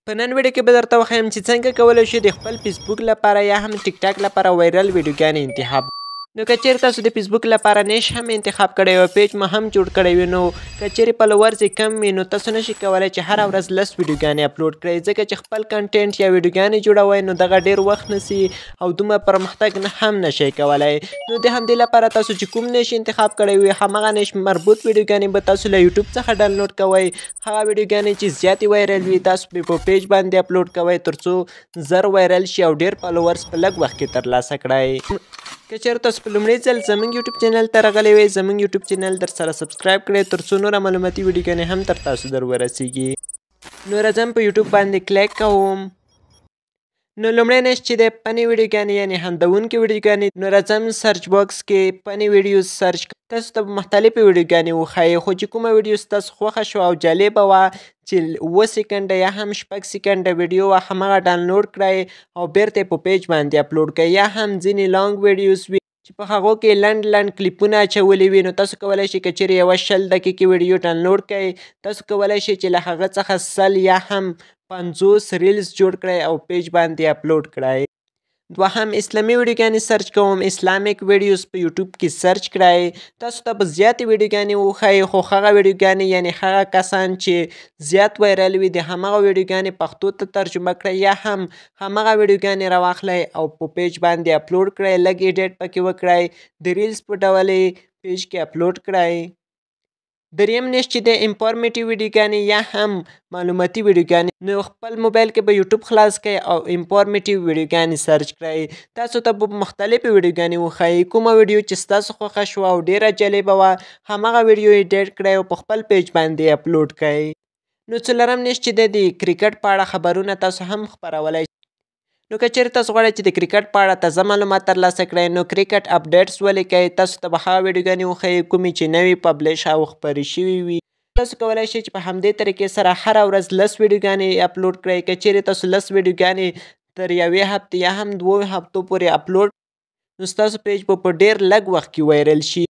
په نن ویډیو کې به درته وښیم چې څنګه کولی شو د خپل فیسبوک لپاره یا هم ټیک ټاک لپاره وایرل ویډیوګانې انتخاب. نو که چیرې تاسو د فیسبوک لپاره نیش هم انتخاب کړی او پیج مو هم جوړ کړی وي، نو که چیرې فالوورز یې کم وي، نو تاسو نشئ کولی چې هره ورځ لس ویډیوګانې اپلوډ کړئ، ځکه چې خپل کنټینټ یا ویډیوګانې جوړوئ نو دغه ډېر وخت نیسي او دومره پرمختګ هم نشئ کولی. نو د همدې لپاره تاسو چې کوم نیش انتخاب کړی وي، همغه نیش مربوط ویډیوګانې به تاسو له یوټیوب څخه ډاونلوډ کوئ. هغه ویډیوګانې چې زیاتې وایرل وي تاسو په پیج باندې اپلوډ کوئ ترڅو زر وایرل شي او ډېر فالوورز په لږ وخت کې ترلاسه کړئ. که چیرې تاسو په لومړي ځل زموږ یوټیوب چینل ته راغلی وئ، زموږ یوټیوب چینل در سره سبسکرایب کړئ ترڅو نوره معلوماتي ویډیوګانې هم تر تاسو در ورسیږي. نو راځم په یوټیوب باندې کلیک کوم. نو لومړی نیش چې دی فني ویډیوګانې یعنې خندونکې ویډیوګانې. نو راځم سرچ باکس کې فني ویډیوز سرچ. تاسو ته به مختلفې ویډیوګانې وښایي، خو چې کومه ویډیو ستاسو خوښه شوه او جالبه وه چې 7 سکنډه یا هم 6 سکنډه ویډیو وه، همغه ډاونلوډ کړئ او بیرته یې په پیج باندې اپلوډ کړئ. یا هم ځینې لانګ ویډیوز وي چې په هغو کې لنډ لنډ کلیپونه اچولي وي، نو تاسو کولی شئ که چیرې یوه 20 دقیقې ویډیو ډاونلوډ کړئ، تاسو کولی شئ چې له هغه څخه 100 یا هم 50 ریلز جوړ کړئ او پیج باندې اپلوډ کړئ. دوهم اسلامي ویډیوګانې سرچ کوم. اسلامیک ویډیوز په یوټیوب کې سرچ کړئ. تاسو ته به زیاتې ویډیوګانې وښایي، خو هغه ویډیوګانې یعنې هغه کسان چې زیات وایرل وي د همغه ویډیوګانې پښتو ته ترجمه کړئ یا هم همغه ویډیوګانې راواخلئ او په پیج باندې اپلوډ کړئ، لږ ایډیټ پکې وکړئ، د ریلز په ډول یې پیج کې اپلوډ کړئ. دریم نیش چې د انفارمیټیو ویډیوګانې یا هم معلوماتي ویډیوګانې. نو خپل موبایل کې به یوټیوب خلاص کړئ او انفارمیټیو ویډیوګانې سرچ کړئ. تاسو ته به مختلفې ویډیوګانې وښایي. کومه ویډیو چې ستاسو خوښه شوه او ډېره جالبه وه، همغه ویډیو ایډیټ کړئ او په خپل پیج باندې اپلوډ کړئ. نو څلورم نیش چې دی د کرکټ په اړه خبرونه تاسو هم خپرولی. نو که چیرې تاسو غواړئ چې د کرکټ په اړه تازه معلومات ترلاسه کړئ، نو کرکټ اپډیټس ولیکئ. تاسو ته به هغه ویډیوګانې وښایي کومې چې نوې پبلش او خپرې شوي وي. تاسو کولی شئ چې په همدې طریقې سره هره ورځ 10 ویډیوګانې اپلوډ کړئ. که چیرې تاسو 10 ویډیوګانې تر 1 هفتې یا هم 2 هفتو پورې اپلوډ، نو ستاسو پیج به په ډېر لږ وخت کې وایرل شي.